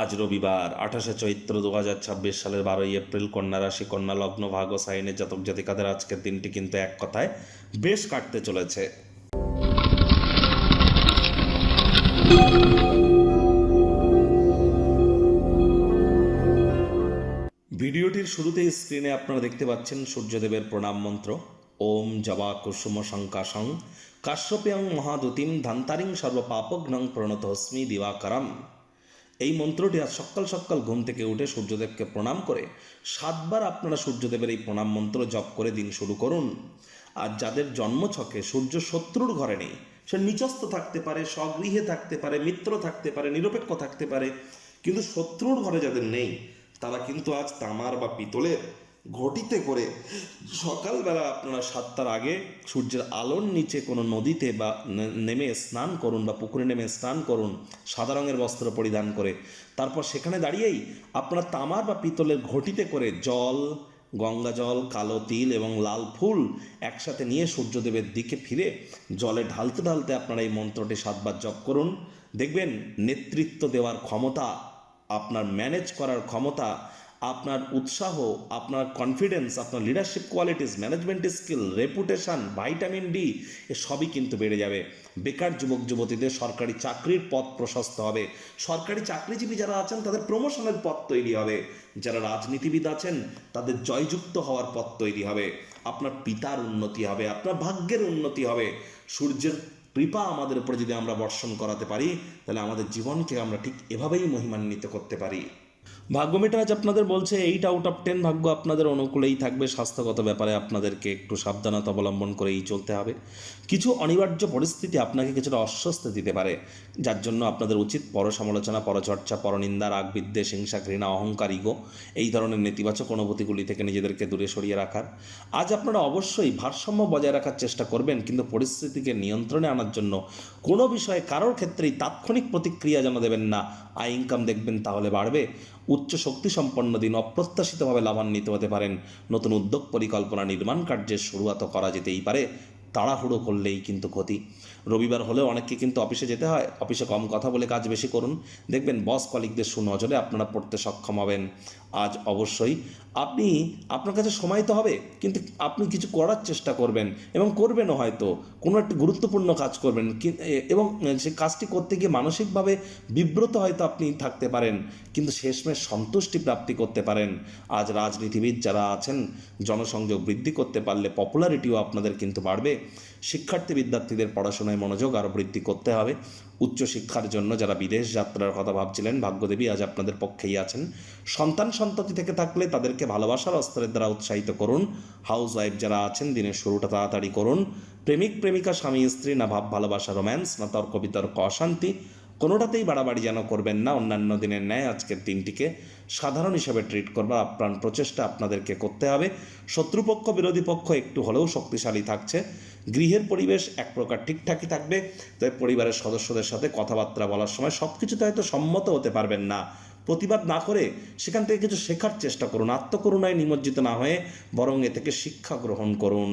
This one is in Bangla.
আজ রবিবার 28শে চৈত্র 2026 সালের 12ই এপ্রিল, কন্যা রাশি, কন্যা লগ্ন, ভাগ্য সাইনের জাতক জাতিকাদের আজকের দিনটি কিন্তু এক কথায় বেশ কাটতে চলেছে। ভিডিওটির শুরুতেই স্ক্রিনে আপনারা দেখতে পাচ্ছেন সূর্যদেবের প্রণাম মন্ত্র। ওম জবা কুসুম শঙ্কাশং কাশ্যপ্যং মহাদুতিম ধান্তারিং সর্বপাপঘ্নং প্রণতস্মি দিবাকরম। এই মন্ত্রটি আজ সকাল সকাল ঘুম থেকে উঠে সূর্যদেবকে প্রণাম করে 7বার আপনারা সূর্যদেবের এই প্রণাম মন্ত্র জপ করে দিন শুরু করুন। আর যাদের জন্মছকে সূর্য শত্রুর ঘরে নেই, সে নিচস্থ থাকতে পারে, স্বগৃহে থাকতে পারে, মিত্র থাকতে পারে, নিরপেক্ষ থাকতে পারে, কিন্তু শত্রুর ঘরে যাদের নেই তারা কিন্তু আজ তামার বা পিতলের ঘটিতে করে সকালবেলা আপনারা 7টার আগে সূর্যের আলোর নিচে কোনো নদীতে বা নেমে স্নান করুন বা পুকুরে নেমে স্নান করুন সাদা রঙের বস্ত্র পরিধান করে। তারপর সেখানে দাঁড়িয়েই আপনারা তামার বা পিতলের ঘটিতে করে জল, গঙ্গা জল, কালো তিল এবং লাল ফুল একসাথে নিয়ে সূর্যদেবের দিকে ফিরে জলে ঢালতে ঢালতে আপনারা এই মন্ত্রটি 7বার জপ করুন। দেখবেন নেতৃত্ব দেওয়ার ক্ষমতা, আপনার ম্যানেজ করার ক্ষমতা, আপনার উৎসাহ, আপনার কনফিডেন্স, আপনার leadership qualities, management skill, reputation, vitamin D সবই কিন্তু বেড়ে যাবে। বেকার যুবক যুবতীদের সরকারি চাকরির পথ প্রশস্ত হবে। সরকারি চাকরিজীবী যারা আছেন তাদের প্রমোশনের পথ তৈরি হবে। যারা রাজনীতিবিদ আছেন তাদের জয়যুক্ত হওয়ার পথ তৈরি হবে। আপনার পিতার উন্নতি হবে, আপনার ভাগ্যের উন্নতি হবে। সূর্যের কৃপা আমাদের উপরে যদি আমরা বর্ষণ করাতে পারি তাহলে আমাদের জীবনকে আমরা ঠিক এভাবেই মহিমান্বিত করতে পারি। ভাগ্য মিটার আজ আপনাদের বলছে 8 আউট অফ 10 ভাগ্য আপনাদের অনুকূলেই থাকবে। স্বাস্থ্যগত ব্যাপারে আপনাদেরকে একটু সাবধানতা অবলম্বন করেই চলতে হবে। কিছু অনিবার্য পরিস্থিতি আপনাকে কিছুটা অস্বস্তি দিতে পারে, যার জন্য আপনাদের উচিত পরসমালোচনা, পরচর্চা, পরনিন্দা, রাগ, বিদ্বেষ, হিংসা, ঘৃণা, অহংকার, ইগো এই ধরনের নেতিবাচক অনুভূতিগুলি থেকে নিজেদেরকে দূরে সরিয়ে রাখার। আজ আপনারা অবশ্যই ভারসাম্য বজায় রাখার চেষ্টা করবেন, কিন্তু পরিস্থিতিকে নিয়ন্ত্রণে আনার জন্য কোনো বিষয়ে কারোর ক্ষেত্রেই তাৎক্ষণিক প্রতিক্রিয়া যেন দেবেন না। আয় ইনকাম দেখবেন তাহলে বাড়বে। উচ্চ শক্তি সম্পন্ন দিন, অপ্রত্যাশিতভাবে লাভান্বিত হতে পারেন। নতুন উদ্যোগ, পরিকল্পনা, নির্মাণ কার্যের শুরুয়াত করা যেতেই পারে। তাড়াহুড়ো করলেই কিন্তু ক্ষতি। রবিবার হলেও অনেককে কিন্তু অফিসে যেতে হয়। অফিসে কম কথা বলে কাজ বেশি করুন, দেখবেন বস কলিগদের সুনজরে আপনারা পড়তে সক্ষম হবেন। আজ অবশ্যই আপনার কাছে সময় তো হবে, কিন্তু আপনি কিছু করার চেষ্টা করবেন এবং করবেনও। হয়তো কোনো একটা গুরুত্বপূর্ণ কাজ করবেন এবং সেই কাজটি করতে গিয়ে মানসিকভাবে বিব্রত হয়তো আপনি থাকতে পারেন, কিন্তু শেষমেশ সন্তুষ্টি প্রাপ্তি করতে পারেন। আজ রাজনীতিবিদ যারা আছেন জনসংযোগ বৃদ্ধি করতে পারলে পপুলারিটিও আপনাদের কিন্তু বাড়বে। শিক্ষার্থী বিদ্যার্থীদের পড়াশোনায় মনোযোগ আরও বৃদ্ধি করতে হবে। উচ্চশিক্ষার জন্য যারা বিদেশ যাত্রার কথা ভাবছিলেন, ভাগ্যদেবী আজ আপনাদের পক্ষেই আছেন। সন্ততি থেকে থাকলে তাদেরকে ভালোবাসার অস্ত্রের দ্বারা উৎসাহিত করুন। হাউস ওয়াইফ যারা আছেন দিনের শুরুটা তাড়াতাড়ি করুন। প্রেমিক প্রেমিকা, স্বামী স্ত্রী, না ভাব ভালোবাসা, রোম্যান্স, না তর্ক বিতর্ক, অশান্তি, কোনোটাতেই বাড়াবাড়ি যেন করবেন না। অন্যান্য দিনের ন্যায় আজকের দিনটিকে সাধারণ হিসেবে ট্রিট করবার আপ্রাণ প্রচেষ্টা আপনাদেরকে করতে হবে। শত্রুপক্ষ, বিরোধী পক্ষ একটু হলেও শক্তিশালী থাকছে। গৃহের পরিবেশ এক প্রকার ঠিকঠাকই থাকবে, তবে পরিবারের সদস্যদের সাথে কথাবার্তা বলার সময় সব কিছুতে হয়তো সম্মত হতে পারবেন না। প্রতিবাদ না করে সেখান থেকে কিছু শেখার চেষ্টা করুন। আত্মকরুণায় নিমজ্জিত না হয়ে বরং এ থেকে শিক্ষা গ্রহণ করুন।